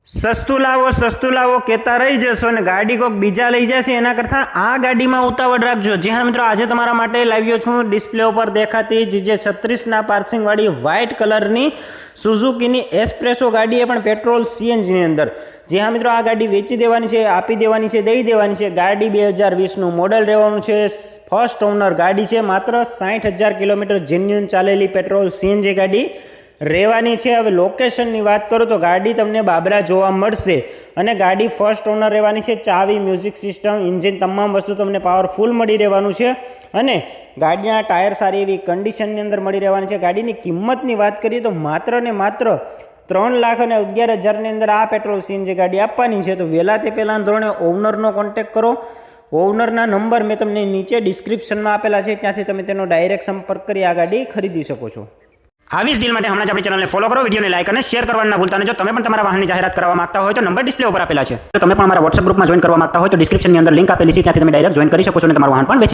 સસ્તું લાવો કહેતા રહી જશો અને ગાડી કોઈક બીજા લઈ જશે એના કરતાં આ ગાડીમાં ઉતાવળ રાખજો। જી હા મિત્રો, આજે તમારા માટે લાવ્યો છું ડિસ્પ્લે ઉપર દેખાતી GJ36 પાર્સિંગવાળી વ્હાઇટ કલરની સુઝુકીની એસ્પ્રેસો ગાડી એ પણ પેટ્રોલ CNGની અંદર। જી હા મિત્રો, આ ગાડી વેચી દેવાની છે, આપી દેવાની છે, દઈ દેવાની છે। ગાડી 2020નું મોડલ રહેવાનું છે, ફર્સ્ટ ઓનર ગાડી છે, માત્ર 60,000 કિલોમીટર જેન્યુઅન ચાલેલી પેટ્રોલ CNG ગાડી રહેવાની છે। હવે લોકેશનની વાત કરું તો ગાડી તમને બાબરા જોવા મળશે અને ગાડી ફર્સ્ટ ઓનર રહેવાની છે। ચાવી, મ્યુઝિક સિસ્ટમ, એન્જિન તમામ વસ્તુ તમને પાવરફુલ મળી રહેવાનું છે અને ગાડીના ટાયર સારી એવી કન્ડિશનની અંદર મળી રહેવાની છે। ગાડીની કિંમતની વાત કરીએ તો માત્ર ને માત્ર 3,11,000ની અંદર આ પેટ્રોલ CNG ગાડી આપવાની છે। તો વહેલા તે પહેલાં ધોરણે ઓનરનો કોન્ટેક્ટ કરો। ઓનરના નંબર મેં તમને નીચે ડિસ્ક્રિપ્શનમાં આપેલા છે, ત્યાંથી તમે તેનો ડાયરેક્ટ સંપર્ક કરી આ ગાડી ખરીદી શકો છો। આવી જ ડીલ માટે હમણાં જ આપણી ચેનલને ફોલો કરો, વિડીયોને લાઈક અને શેર કરવાનું ના ભૂલતા। અને જો તમે પણ તમારા વાહનની જાહેરાત કરવા માંગતા હોય તો નંબર ડિસ્પ્લે ઉપર આપેલા છે। જો તમે પણ અમારા WhatsApp ગ્રુપમાં જોઈન કરવા માંગતા હોય તો ડિસ્ક્રિપ્શનની અંદર લિંક આપેલી છે, ત્યાંથી તમે ડાયરેક્ટ જોઈન કરી શકો છો અને તમારું વાહન પણ વેચી